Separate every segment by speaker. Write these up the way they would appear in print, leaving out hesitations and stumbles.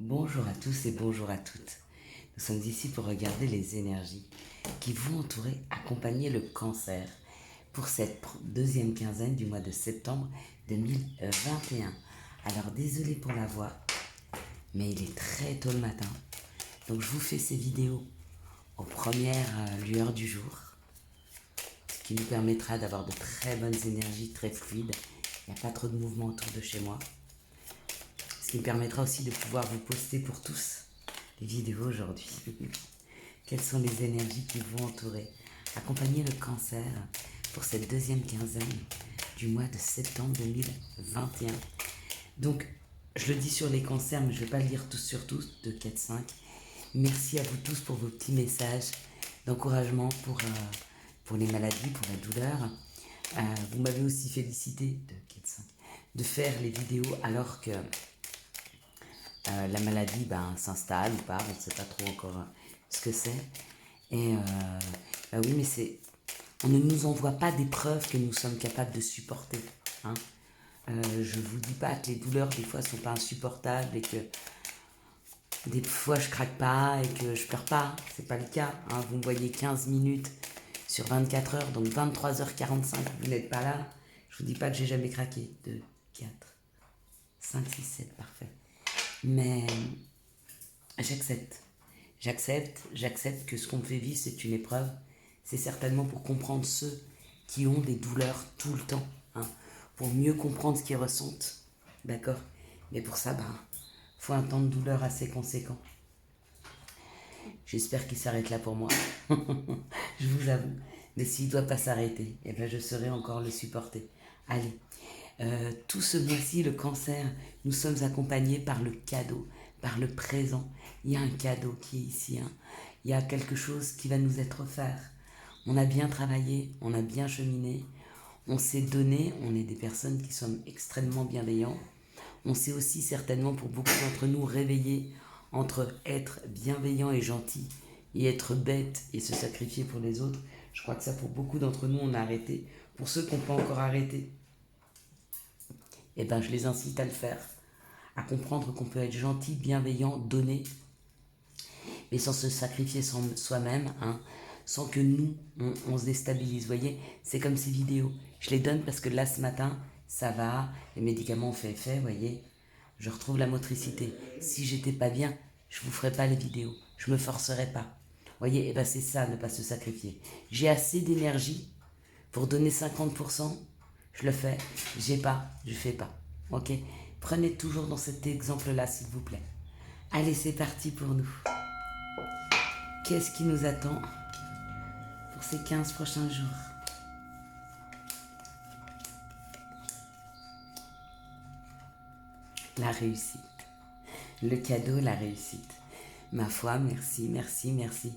Speaker 1: Bonjour à tous et bonjour à toutes. Nous sommes ici pour regarder les énergies qui vont entourer, accompagner le cancer pour cette deuxième quinzaine du mois de septembre 2021. Alors désolé pour la voix, mais il est très tôt le matin. Donc je vous fais ces vidéos aux premières lueurs du jour, ce qui nous permettra d'avoir de très bonnes énergies, très fluides. Il n'y a pas trop de mouvement autour de chez moi. Ce qui me permettra aussi de pouvoir vous poster pour tous les vidéos aujourd'hui. Quelles sont les énergies qui vont entourer, accompagner le cancer pour cette deuxième quinzaine du mois de septembre 2021. Donc, je le dis sur les cancers, mais je ne vais pas le lire tous sur tous, de 4-5. Merci à vous tous pour vos petits messages d'encouragement pour les maladies, pour la douleur. Vous m'avez aussi félicité de 4-5 de faire les vidéos alors que la maladie s'installe ou pas, on ne sait pas trop encore ce que c'est. Et oui, mais on ne nous envoie pas des preuves que nous sommes capables de supporter. Hein. Je ne vous dis pas que les douleurs des fois ne sont pas insupportables et que des fois je craque pas et que je pleure pas. C'est pas le cas. Hein. Vous me voyez 15 minutes sur 24 heures, donc 23h45, vous n'êtes pas là. Je vous dis pas que j'ai jamais craqué. 2, 4, 5, 6, 7, parfait. Mais j'accepte que ce qu'on me fait vivre, c'est une épreuve. C'est certainement pour comprendre ceux qui ont des douleurs tout le temps, hein, pour mieux comprendre ce qu'ils ressentent, d'accord. Mais pour ça, faut un temps de douleur assez conséquent. J'espère qu'il s'arrête là pour moi, je vous avoue. Mais s'il ne doit pas s'arrêter, je saurai encore le supporter. Allez. Tout ce mois-ci, le cancer, nous sommes accompagnés par le cadeau, par le présent. Il y a un cadeau qui est ici. Hein. Il y a quelque chose qui va nous être offert. On a bien travaillé, on a bien cheminé, on s'est donné, on est des personnes qui sont extrêmement bienveillants. On s'est aussi certainement, pour beaucoup d'entre nous, réveillés entre être bienveillant et gentil et être bête et se sacrifier pour les autres. Je crois que ça, pour beaucoup d'entre nous, on a arrêté. Pour ceux qui n'ont pas encore arrêté, je les incite à le faire, à comprendre qu'on peut être gentil, bienveillant, donner, mais sans se sacrifier soi-même, hein, sans que nous, on se déstabilise. Vous voyez, c'est comme ces vidéos. Je les donne parce que là, ce matin, ça va, les médicaments ont fait effet, vous voyez, je retrouve la motricité. Si j'étais pas bien, je vous ferais pas les vidéos, je me forcerais pas. Vous voyez, c'est ça, ne pas se sacrifier. J'ai assez d'énergie pour donner 50%, je le fais. J'ai pas, je fais pas. Ok. Prenez toujours dans cet exemple-là, s'il vous plaît. Allez, c'est parti pour nous. Qu'est-ce qui nous attend pour ces 15 prochains jours? La réussite. Le cadeau, la réussite. Ma foi, merci, merci, merci.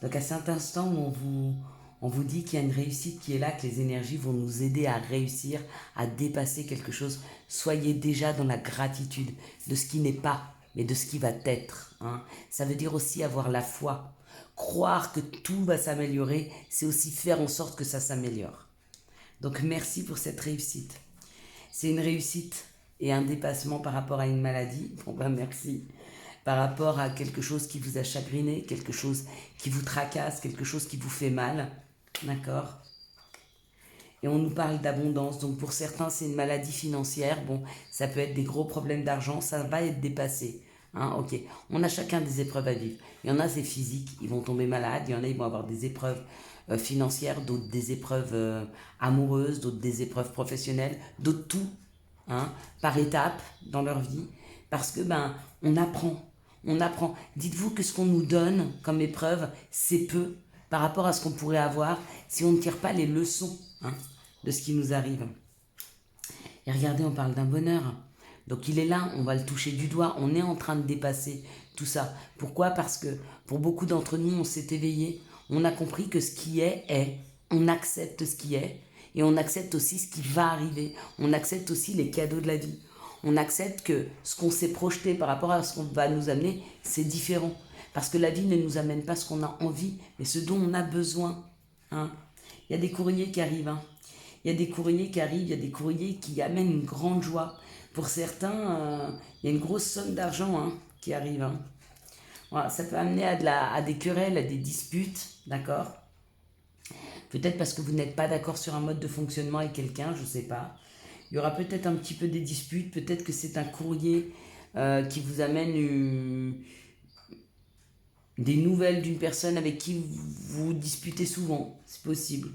Speaker 1: Donc à cet instant où on vous dit qu'il y a une réussite qui est là, que les énergies vont nous aider à réussir, à dépasser quelque chose, soyez déjà dans la gratitude de ce qui n'est pas, mais de ce qui va être. Hein. Ça veut dire aussi avoir la foi. Croire que tout va s'améliorer, c'est aussi faire en sorte que ça s'améliore. Donc merci pour cette réussite. C'est une réussite et un dépassement par rapport à une maladie. Merci. Par rapport à quelque chose qui vous a chagriné, quelque chose qui vous tracasse, quelque chose qui vous fait mal. D'accord? Et on nous parle d'abondance. Donc pour certains, c'est une maladie financière. Bon, ça peut être des gros problèmes d'argent. Ça va être dépassé. Hein, ok. On a chacun des épreuves à vivre. Il y en a, c'est physique. Ils vont tomber malades. Il y en a, ils vont avoir des épreuves financières, d'autres des épreuves amoureuses, d'autres des épreuves professionnelles, d'autres tout. Hein, par étapes dans leur vie. Parce que, on apprend. On apprend. Dites-vous que ce qu'on nous donne comme épreuve, c'est peu par rapport à ce qu'on pourrait avoir si on ne tire pas les leçons, hein, de ce qui nous arrive. Et regardez, on parle d'un bonheur. Donc il est là, on va le toucher du doigt. On est en train de dépasser tout ça. Pourquoi? Parce que pour beaucoup d'entre nous, on s'est éveillé. On a compris que ce qui est, est. On accepte ce qui est. Et on accepte aussi ce qui va arriver. On accepte aussi les cadeaux de la vie. On accepte que ce qu'on s'est projeté par rapport à ce qu'on va nous amener, c'est différent. Parce que la vie ne nous amène pas ce qu'on a envie, mais ce dont on a besoin. Hein. Il y a des courriers qui arrivent. Hein. Il y a des courriers qui arrivent, il y a des courriers qui amènent une grande joie. Pour certains, il y a une grosse somme d'argent. Hein. qui arrive. Hein. Voilà, ça peut amener à des querelles, à des disputes, d'accord? Peut-être parce que vous n'êtes pas d'accord sur un mode de fonctionnement avec quelqu'un, je ne sais pas. Il y aura peut-être un petit peu des disputes, peut-être que c'est un courrier qui vous amène des nouvelles d'une personne avec qui vous disputez souvent, c'est possible.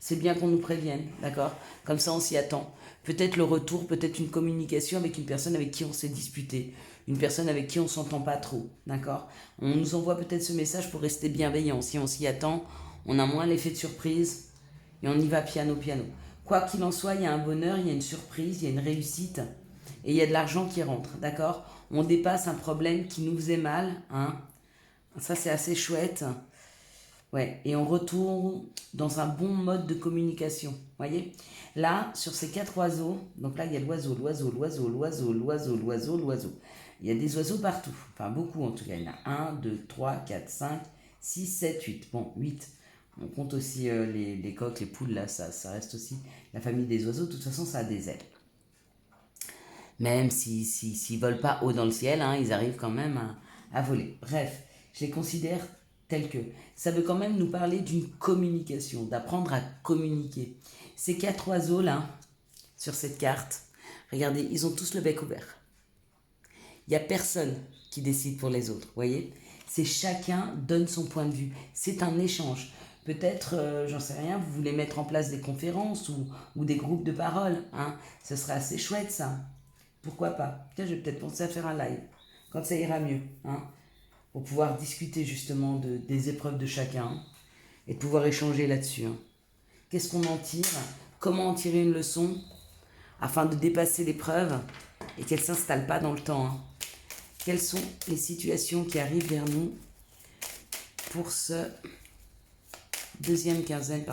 Speaker 1: C'est bien qu'on nous prévienne, d'accord? Comme ça, on s'y attend. Peut-être le retour, peut-être une communication avec une personne avec qui on s'est disputé, une personne avec qui on s'entend pas trop, d'accord? On nous envoie peut-être ce message pour rester bienveillant. Si on s'y attend, on a moins l'effet de surprise et on y va piano piano. Quoi qu'il en soit, il y a un bonheur, il y a une surprise, il y a une réussite et il y a de l'argent qui rentre, d'accord? On dépasse un problème qui nous faisait mal, hein? Ça, c'est assez chouette. Ouais, et on retourne dans un bon mode de communication. Voyez? Là, sur ces 4 oiseaux, donc là, il y a l'oiseau, l'oiseau, l'oiseau, l'oiseau, l'oiseau, l'oiseau, l'oiseau. Il y a des oiseaux partout. Enfin, beaucoup en tout cas. Il y en a 1, 2, 3, 4, 5, 6, 7, 8. Bon, 8. On compte aussi les coqs, les poules, là, ça reste aussi la famille des oiseaux. De toute façon, ça a des ailes. Même s'ils volent pas haut dans le ciel, hein, ils arrivent quand même à voler. Bref, je les considère tels que. Ça veut quand même nous parler d'une communication, d'apprendre à communiquer. Ces 4 oiseaux-là, sur cette carte, regardez, ils ont tous le bec ouvert. Il n'y a personne qui décide pour les autres, vous voyez? C'est chacun donne son point de vue. C'est un échange. Peut-être, j'en sais rien, vous voulez mettre en place des conférences ou des groupes de parole. Hein. Ce serait assez chouette, ça. Pourquoi pas? Tiens, je vais peut-être penser à faire un live, quand ça ira mieux. Hein, pour pouvoir discuter justement des épreuves de chacun et de pouvoir échanger là-dessus. Hein. Qu'est-ce qu'on en tire? Comment en tirer une leçon afin de dépasser l'épreuve et qu'elle ne s'installe pas dans le temps. Hein. Quelles sont les situations qui arrivent vers nous pour cette deuxième quinzaine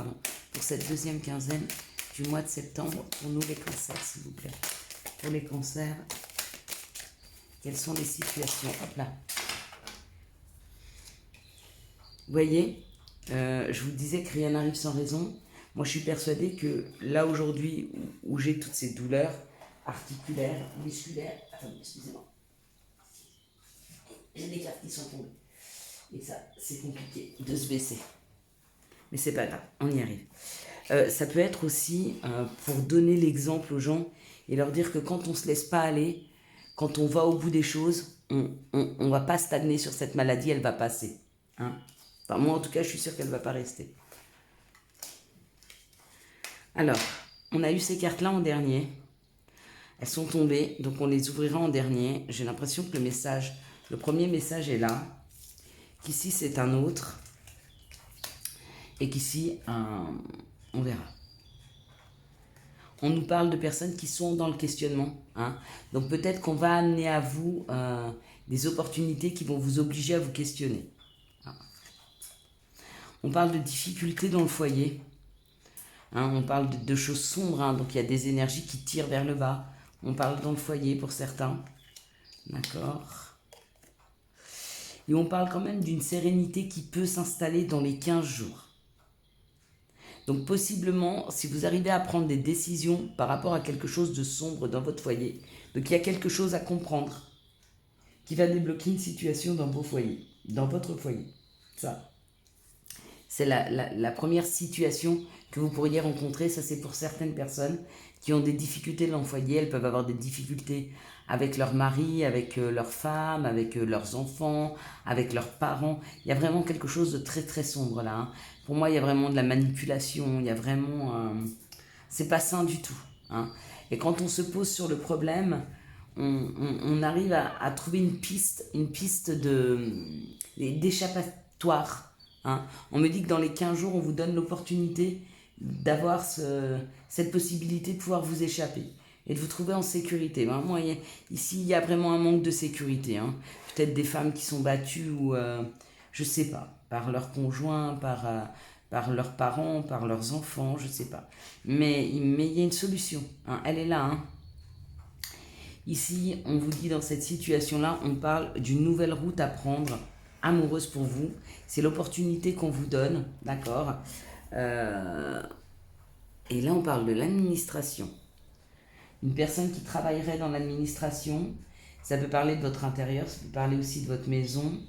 Speaker 1: du mois de septembre, pour nous les cancers, s'il vous plaît. Pour les cancers, quelles sont les situations? Hop là. Vous voyez, je vous disais que rien n'arrive sans raison. Moi, je suis persuadée que là, aujourd'hui, où j'ai toutes ces douleurs articulaires, musculaires... Attendez, excusez-moi. J'ai des cartes qui sont tombées. Et ça, c'est compliqué de se baisser. Mais c'est pas grave, on y arrive. Ça peut être aussi pour donner l'exemple aux gens et leur dire que quand on ne se laisse pas aller, quand on va au bout des choses, on ne va pas stagner sur cette maladie, elle va passer. Hein. Enfin, moi, en tout cas, je suis sûre qu'elle ne va pas rester. Alors, on a eu ces cartes-là en dernier. Elles sont tombées, donc on les ouvrira en dernier. J'ai l'impression que le premier message est là, qu'ici c'est un autre, et qu'ici, on verra. On nous parle de personnes qui sont dans le questionnement. Hein. Donc peut-être qu'on va amener à vous des opportunités qui vont vous obliger à vous questionner. Hein. On parle de difficultés dans le foyer. Hein, on parle de choses sombres, hein, donc il y a des énergies qui tirent vers le bas. On parle dans le foyer pour certains. D'accord. Et on parle quand même d'une sérénité qui peut s'installer dans les 15 jours. Donc possiblement, si vous arrivez à prendre des décisions par rapport à quelque chose de sombre dans votre foyer, donc il y a quelque chose à comprendre qui va débloquer une situation dans vos foyers, dans votre foyer. Ça, c'est la première situation que vous pourriez rencontrer. Ça, c'est pour certaines personnes qui ont des difficultés dans le foyer. Elles peuvent avoir des difficultés avec leur mari, avec leur femme, avec leurs enfants, avec leurs parents. Il y a vraiment quelque chose de très très sombre là. Hein. Pour moi, il y a vraiment de la manipulation. Il y a vraiment... c'est pas sain du tout. Hein. Et quand on se pose sur le problème, on arrive à trouver une piste d'échappatoire. Hein. On me dit que dans les 15 jours, on vous donne l'opportunité d'avoir cette possibilité de pouvoir vous échapper et de vous trouver en sécurité. Vraiment, ici, il y a vraiment un manque de sécurité. Hein. Peut-être des femmes qui sont battues ou, je sais pas, par leurs conjoints, par leurs parents, par leurs enfants, je sais pas. Mais il y a une solution. Hein. Elle est là. Hein. Ici, on vous dit dans cette situation-là, on parle d'une nouvelle route à prendre, amoureuse pour vous. C'est l'opportunité qu'on vous donne, d'accord. Et là, on parle de l'administration. Une personne qui travaillerait dans l'administration, Ça peut parler de votre intérieur, ça peut parler aussi de votre maison.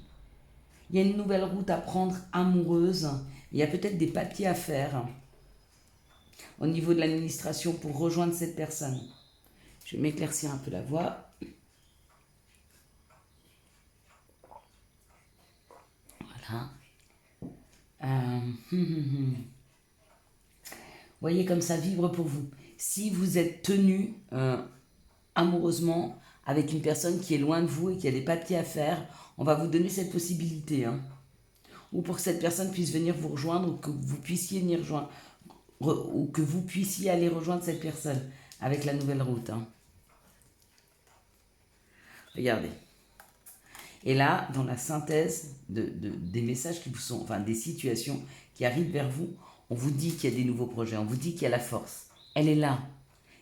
Speaker 1: Il y a une nouvelle route à prendre amoureuse. Il y a peut-être des papiers à faire au niveau de l'administration pour rejoindre cette personne. Je vais m'éclaircir un peu la voix. Voilà. Voyez comme ça vibre pour vous. Si vous êtes tenu amoureusement avec une personne qui est loin de vous et qui a des papiers à faire, on va vous donner cette possibilité. Ou pour que cette personne puisse venir vous rejoindre, ou que vous puissiez venir rejoindre, ou que vous puissiez aller rejoindre cette personne avec la nouvelle route. Regardez. Et là, dans la synthèse des messages qui vous sont, enfin des situations qui arrivent vers vous, on vous dit qu'il y a des nouveaux projets, on vous dit qu'il y a la force. Elle est là.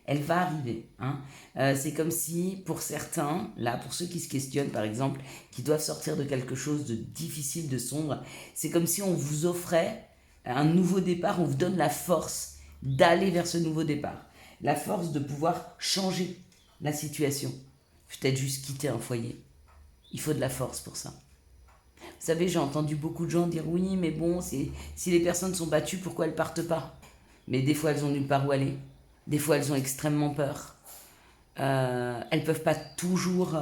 Speaker 1: Elle va arriver. C'est comme si, pour certains, là, pour ceux qui se questionnent, par exemple, qui doivent sortir de quelque chose de difficile, de sombre, c'est comme si on vous offrait un nouveau départ, on vous donne la force d'aller vers ce nouveau départ. La force de pouvoir changer la situation. Peut-être juste quitter un foyer. Il faut de la force pour ça. Vous savez, j'ai entendu beaucoup de gens dire oui, mais bon, si les personnes sont battues, pourquoi elles partent pas? Mais des fois, elles ont nulle part où aller. Des fois, elles ont extrêmement peur. Elles peuvent pas toujours...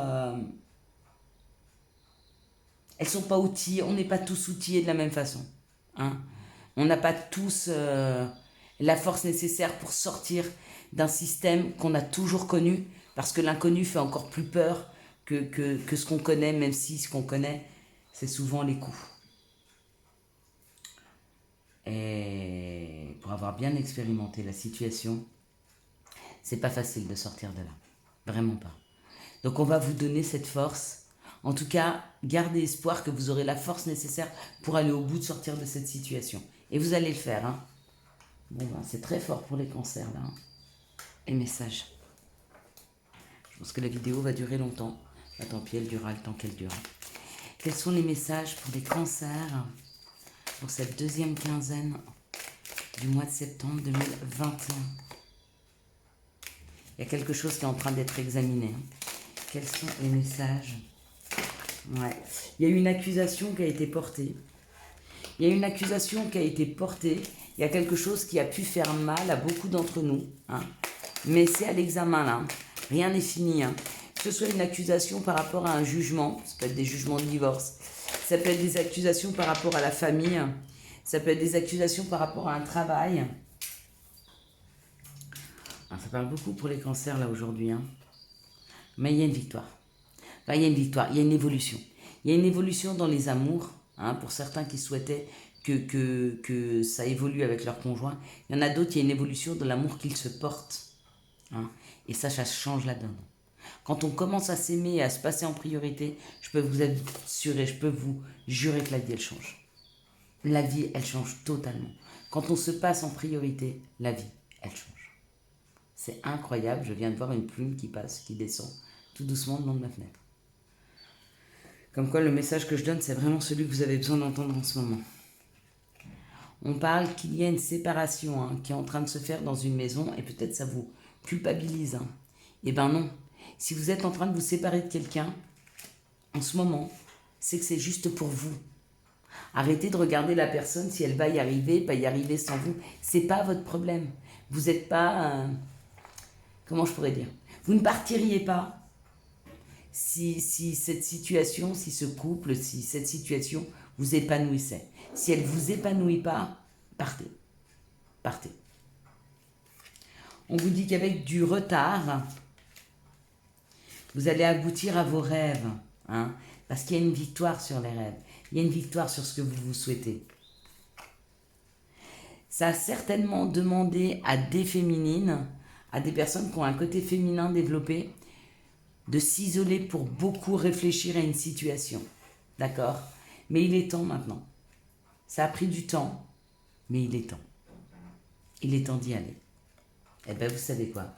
Speaker 1: elles sont pas outillées. On n'est pas tous outillés de la même façon. On n'a pas tous la force nécessaire pour sortir d'un système qu'on a toujours connu, parce que l'inconnu fait encore plus peur que ce qu'on connaît, même si ce qu'on connaît, c'est souvent les coups. Et pour avoir bien expérimenté la situation, c'est pas facile de sortir de là. Vraiment pas. Donc on va vous donner cette force. En tout cas, gardez espoir que vous aurez la force nécessaire pour aller au bout de sortir de cette situation. Et vous allez le faire. Bon, c'est très fort pour les cancers là. Les messages. Je pense que la vidéo va durer longtemps. Tant pis, elle durera le temps qu'elle dure. Quels sont les messages pour les cancers pour cette deuxième quinzaine du mois de septembre 2021? Il y a quelque chose qui est en train d'être examiné. Quels sont les messages? Ouais. Il y a eu une accusation qui a été portée. Il y a quelque chose qui a pu faire mal à beaucoup d'entre nous. Mais c'est à l'examen là. Rien n'est fini. Que ce soit une accusation par rapport à un jugement, ça peut être des jugements de divorce, ça peut être des accusations par rapport à la famille, ça peut être des accusations par rapport à un travail. Ça parle beaucoup pour les cancers là aujourd'hui. Mais il y a une victoire. Enfin, il y a une victoire, il y a une évolution. Il y a une évolution dans les amours, pour certains qui souhaitaient que ça évolue avec leur conjoint. Il y en a d'autres, il y a une évolution de l'amour qu'ils se portent. Et ça change la donne. Quand on commence à s'aimer et à se passer en priorité, je peux vous assurer, je peux vous jurer que la vie, elle change. La vie, elle change totalement. Quand on se passe en priorité, la vie, elle change. C'est incroyable, je viens de voir une plume qui passe, qui descend tout doucement le long de ma fenêtre. Comme quoi, le message que je donne, c'est vraiment celui que vous avez besoin d'entendre en ce moment. On parle qu'il y a une séparation qui est en train de se faire dans une maison et peut-être ça vous culpabilise. Eh ben non. Si vous êtes en train de vous séparer de quelqu'un, en ce moment, c'est que c'est juste pour vous. Arrêtez de regarder la personne si elle va y arriver, pas y arriver sans vous. C'est pas votre problème. Vous n'êtes pas... comment je pourrais dire? Vous ne partiriez pas si cette situation, si ce couple, si cette situation vous épanouissait. Si elle ne vous épanouit pas, partez. Partez. On vous dit qu'avec du retard, vous allez aboutir à vos rêves. Parce qu'il y a une victoire sur les rêves. Il y a une victoire sur ce que vous souhaitez. Ça a certainement demandé à des féminines, à des personnes qui ont un côté féminin développé, de s'isoler pour beaucoup réfléchir à une situation. D'accord? Mais il est temps maintenant. Ça a pris du temps, mais il est temps. Il est temps d'y aller. Eh bien, vous savez quoi?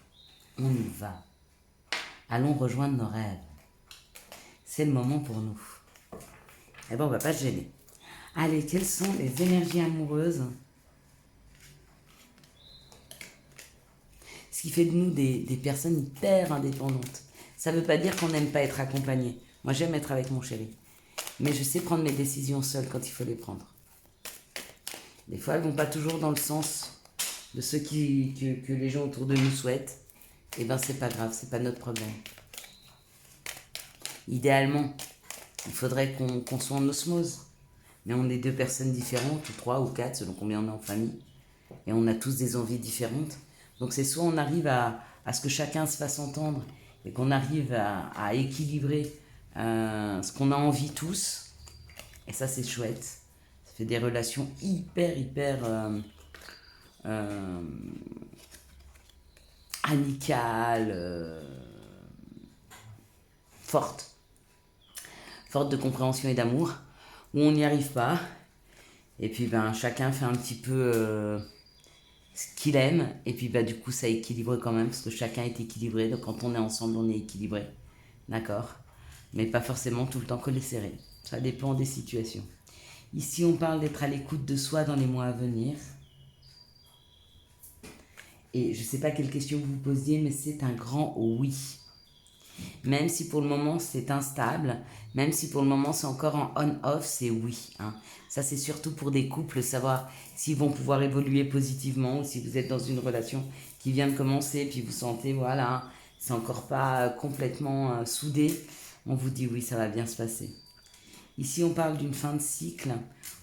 Speaker 1: On y va. Allons rejoindre nos rêves. C'est le moment pour nous. Eh bien, on ne va pas se gêner. Allez, quelles sont les énergies amoureuses? Ce qui fait de nous des personnes hyper indépendantes. Ça ne veut pas dire qu'on n'aime pas être accompagné. Moi, j'aime être avec mon chéri. Mais je sais prendre mes décisions seule quand il faut les prendre. Des fois, elles ne vont pas toujours dans le sens de ce que les gens autour de nous souhaitent. Eh bien, c'est pas grave, c'est pas notre problème. Idéalement, il faudrait qu'on soit en osmose. Mais on est deux personnes différentes, ou trois ou quatre, selon combien on est en famille. Et on a tous des envies différentes. Donc c'est soit on arrive à ce que chacun se fasse entendre et qu'on arrive à équilibrer ce qu'on a envie tous. Et ça, c'est chouette. Ça fait des relations hyper amicales, fortes. Fortes de compréhension et d'amour. Où on n'y arrive pas. Et puis chacun fait un petit peu ce qu'il aime. Et puis du coup, ça équilibre quand même. Parce que chacun est équilibré. Donc quand on est ensemble, on est équilibré. D'accord? Mais pas forcément tout le temps collé serré. Ça dépend des situations. Ici, on parle d'être à l'écoute de soi dans les mois à venir. Et je ne sais pas quelle question vous vous posiez, mais c'est un grand oui. Même si pour le moment c'est instable, même si pour le moment c'est encore en on-off, c'est oui. Hein. Ça, c'est surtout pour des couples, savoir s'ils vont pouvoir évoluer positivement ou si vous êtes dans une relation qui vient de commencer, puis vous sentez, voilà, c'est encore pas complètement soudé. On vous dit oui, ça va bien se passer. Ici, on parle d'une fin de cycle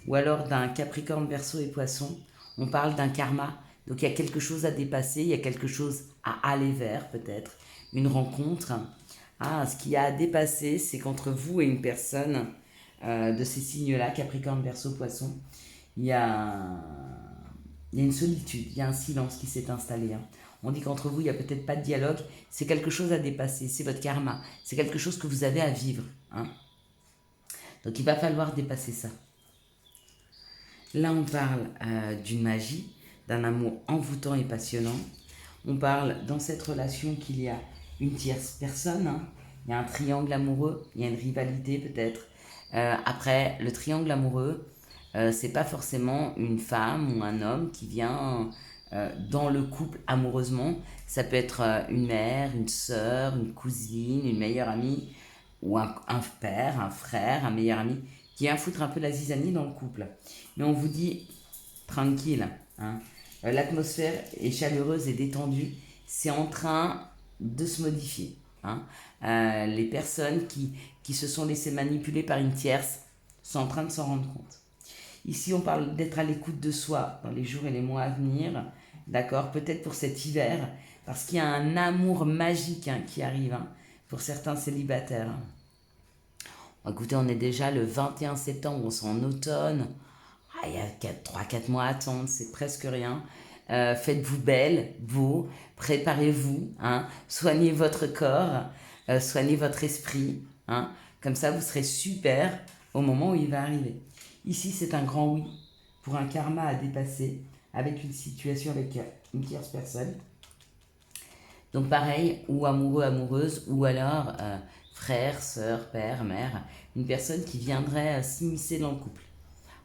Speaker 1: ou alors d'un Capricorne, Verseau et Poisson. On parle d'un karma. Donc, il y a quelque chose à dépasser, il y a quelque chose à aller vers, peut-être. Une rencontre. Ce qu'il y a à dépasser, c'est qu'entre vous et une personne de ces signes-là, Capricorne, Verseau, Poisson, il y a une solitude, il y a un silence qui s'est installé. Hein. On dit qu'entre vous, il n'y a peut-être pas de dialogue. C'est quelque chose à dépasser, c'est votre karma. C'est quelque chose que vous avez à vivre. Hein. Donc il va falloir dépasser ça. Là, on parle d'une magie, d'un amour envoûtant et passionnant. On parle dans cette relation qu'il y a une tierce personne. Hein. Il y a un triangle amoureux, il y a une rivalité peut-être. Après, le triangle amoureux, c'est pas forcément une femme ou un homme qui vient dans le couple amoureusement. Ça peut être une mère, une sœur, une cousine, une meilleure amie, ou un père, un frère, un meilleur ami, qui vient foutre un peu la zizanie dans le couple. Mais on vous dit, tranquille, hein, l'atmosphère est chaleureuse et détendue, c'est en train de se modifier. Hein. Les personnes qui se sont laissées manipuler par une tierce sont en train de s'en rendre compte. Ici, on parle d'être à l'écoute de soi dans les jours et les mois à venir, d'accord, peut-être pour cet hiver, parce qu'il y a un amour magique qui arrive, hein, pour certains célibataires. Écoutez, on est déjà le 21 septembre, on sera en automne. Il y a 3-4 mois à attendre, c'est presque rien. Faites-vous belle, beau, préparez-vous, hein, soignez votre corps, soignez votre esprit. Hein, comme ça, vous serez super au moment où il va arriver. Ici, c'est un grand oui pour un karma à dépasser avec une situation avec une tierce personne. Donc pareil, ou amoureux, amoureuse, ou alors frère, sœur, père, mère, une personne qui viendrait s'immiscer dans le couple.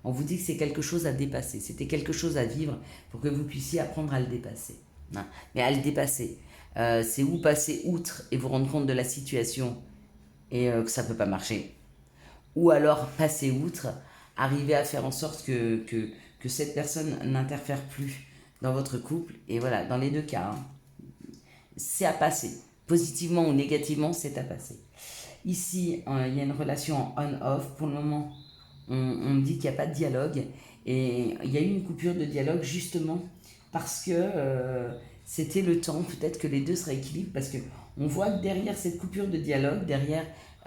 Speaker 1: On vous dit que c'est quelque chose à dépasser, c'était quelque chose à vivre pour que vous puissiez apprendre à le dépasser. Hein. Mais à le dépasser, c'est où passer outre et vous rendre compte de la situation et que ça ne peut pas marcher. Ou alors passer outre, arriver à faire en sorte que cette personne n'interfère plus dans votre couple. Et voilà, dans les deux cas, hein, c'est à passer. Positivement ou négativement, c'est à passer. Ici, il y a une relation en on-off. Pour le moment, on me dit qu'il n'y a pas de dialogue. Et il y a eu une coupure de dialogue justement parce que c'était le temps peut-être que les deux se rééquilibrent. Parce qu'on voit que derrière cette coupure de dialogue, derrière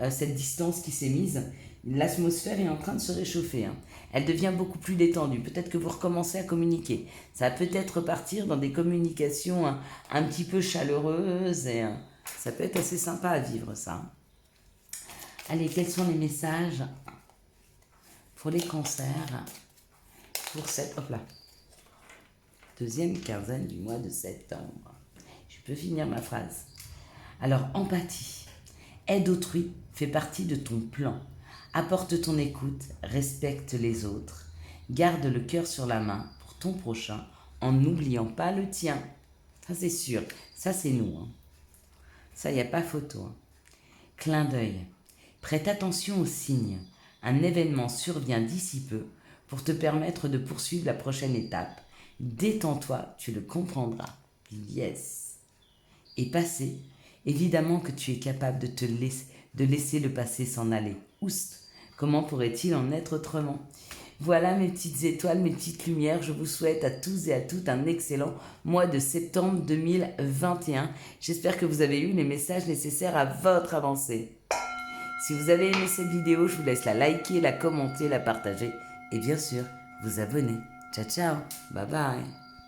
Speaker 1: cette distance qui s'est mise, l'atmosphère est en train de se réchauffer. Hein. Elle devient beaucoup plus détendue. Peut-être que vous recommencez à communiquer. Ça va peut-être repartir dans des communications un petit peu chaleureuses. Et ça peut être assez sympa à vivre, ça. Allez, quels sont les messages pour les cancers pour cette deuxième quinzaine du mois de septembre? Je peux finir ma phrase. Alors, empathie. Aide autrui fait partie de ton plan. Apporte ton écoute, respecte les autres. Garde le cœur sur la main pour ton prochain en n'oubliant pas le tien. Ça, c'est sûr. Ça, c'est nous. Hein. Ça, il n'y a pas photo. Hein. Clin d'œil. Prête attention aux signes. Un événement survient d'ici peu pour te permettre de poursuivre la prochaine étape. Détends-toi, tu le comprendras. Yes. Et passé, évidemment que tu es capable de laisser le passé s'en aller. Oust, comment pourrait-il en être autrement? Voilà mes petites étoiles, mes petites lumières. Je vous souhaite à tous et à toutes un excellent mois de septembre 2021. J'espère que vous avez eu les messages nécessaires à votre avancée. Si vous avez aimé cette vidéo, je vous laisse la liker, la commenter, la partager et bien sûr vous abonner. Ciao ciao, bye bye.